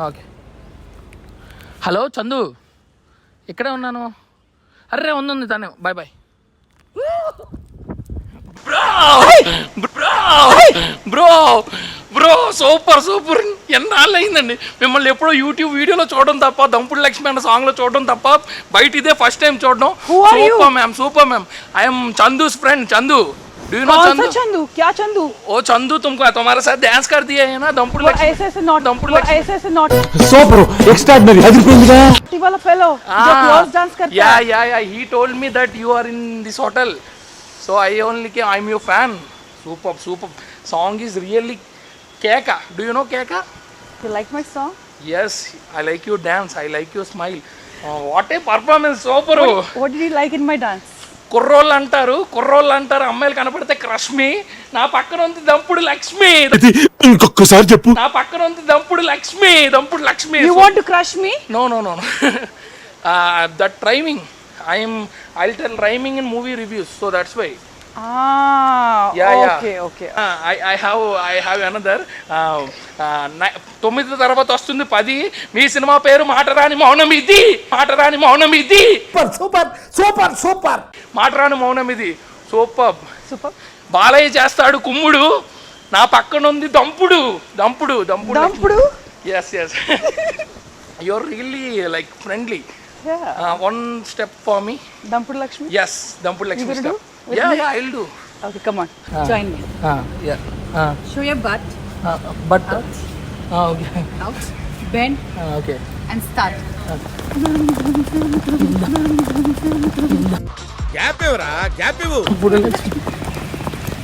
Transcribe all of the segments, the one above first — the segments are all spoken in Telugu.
ఓకే. హలో చందు, ఇక్కడే ఉన్నాను. అర్రే ఉంది తనే. Bye bye. బ్రో సూపర్ ఎన్నాళ్ళు అయిందండి మిమ్మల్ని ఎప్పుడో యూట్యూబ్ వీడియోలో చూడడం తప్ప, దంపుడు లక్ష్మి అన్న సాంగ్లో చూడడం తప్ప, బయట ఇదే ఫస్ట్ టైం చూడడం. Super ma'am I'm Chandu's friend Chandu. Do you know Chandu? Chandu? क्या Chandu? ओ Chandu तुमको तुम्हारे साथ डांस कर दिया है ना दंपुड़ लक्ष्मी. ऐसे not. दंपुड़ लक्ष्मी. ऐसे not. Super, extraordinary. अदिरिपोయిందిగా. वाला fellow जो close dance करता है. Yeah. He told me that you are in this hotel. So I only came. I'm your fan. Super. Song is really keka. Do you know keka? You like my song? Yes, I like your dance. I like your smile. What a performance, super. What did you like in my dance? కుర్రోళ్ళు అంటారు అమ్మాయిలు కనపడితే క్రష్మి. నా పక్కన ఉంది దంపుడు లక్ష్మి. ఇంకొకసారి చెప్పు. నా పక్కన ఉంది దంపుడు Lakshmi. You want to crush me? No. That rhyming. I'll tell rhyming in movie reviews, so that's why. Okay. I have another. 9 తర్వాత వస్తుంది 10. మీ సినిమా పేరు మాటరాని మౌనమిది. సూపర్ మాటరాని మౌనమిది. సూపర్. బాలయ్య చేస్తాడు కుమ్ముడు, నా పక్కన ఉంది దంపుడు. yes you're really like friendly. One step for me. Dampudu Lakshmi? Yes, Dampudu Lakshmi step. Yeah, I'll do. Okay, come on. Join me. Show your butt. Butt. Out. Okay. Out. Bend. Okay. And start. Gap ఇవ్వు.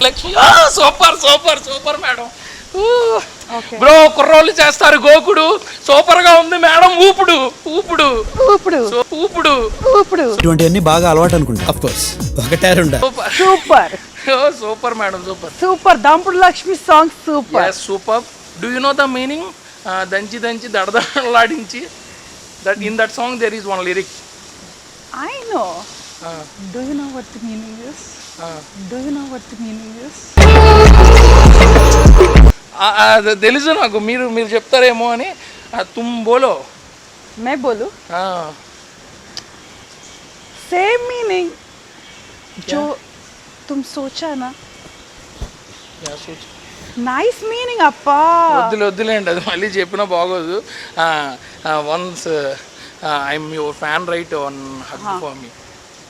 Lakshmi super madam. Okay. Bro కుర్రోళ్ళు చేస్తారు గోకుడు. సూపర్ గా ఉంది మేడం. ఊపుడు. ఇటువంటివన్నీ బాగా అలవాటు అనుకుంటా. ఆఫ్ కోర్స్ ఒకటే రెండా. Super madam. సూపర్ దంపుడు Lakshmi song super. yes super. Do you know the meaning? దంచి దడదడలాడించి. that in that song there is one lyric. I know. Do you know what the meaning is? తెలుసు నాకు. మీరు చెప్తారేమో అని. తుమ్ బోలో. मैं बोलूं? सेम मीनिंग जो तुम सोचा ना. నైస్ మీనింగ్ అప్పా. వద్దులేండి, అది మళ్ళీ చెప్పినా బాగోదు. Once I'm your fan right. One hug for me.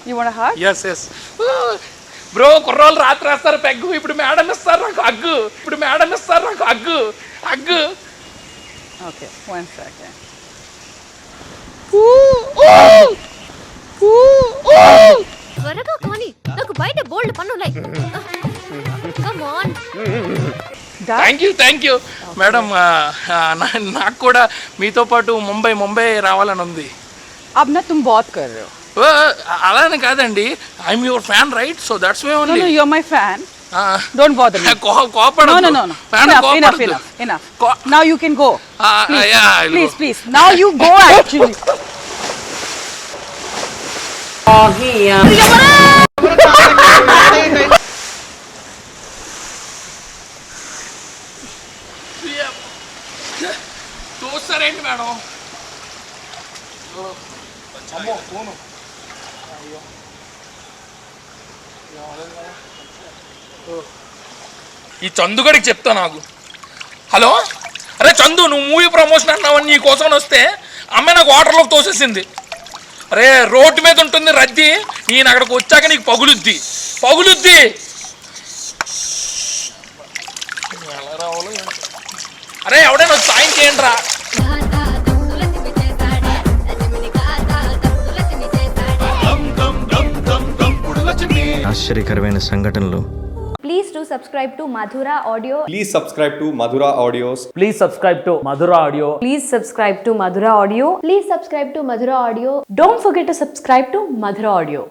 You want hug? yes bro కుర్రోళ్ళు రాత్రి వేస్తారు పెగ్గు. ఇప్పుడు మేడం ఇస్తారు నాకు హగ్గు. Okay, 1 second. త్వరగా కానీ నాకు బయట బోల్డ్ పనులున్నాయి. Come on. Thank you madam. నాకు కూడా మీతో పాటు ముంబై రావాలని ఉంది. अब ना तुम बहुत कर रहे हो. అలానే కాదండి, I'm your fan right, so that's why only. No, you're my fan. Don't bother me. కోపడొద్దు. No. Enough. Now you can go. Please. Now you go actually. చూస్తారేంటి మేడం? అమ్మో ఫోను. ఈ చందుగడికి చెప్తా నాకు. హలో, అరే చందు, నువ్వు మూవీ ప్రమోషన్ అన్నావని నీ కోసం వస్తే అమ్మాయి నాకు వాటర్లోకి తోసేసింది. అరే రోడ్డు మీద ఉంటుంది రద్దీ, నేను అక్కడికి వచ్చాక నీకు పగులుద్ది. ఎలా రావాలో. అరే ఎవడైనా సాయం చేయండి రా. ఆశ్చర్యకరమైన సంఘటనలు. Please do subscribe to Madhura Audio. Please subscribe to Madhura Audios. Please subscribe to Madhura Audio. Please subscribe to Madhura Audio. Please subscribe to Madhura Audio. Don't forget to subscribe to Madhura Audio.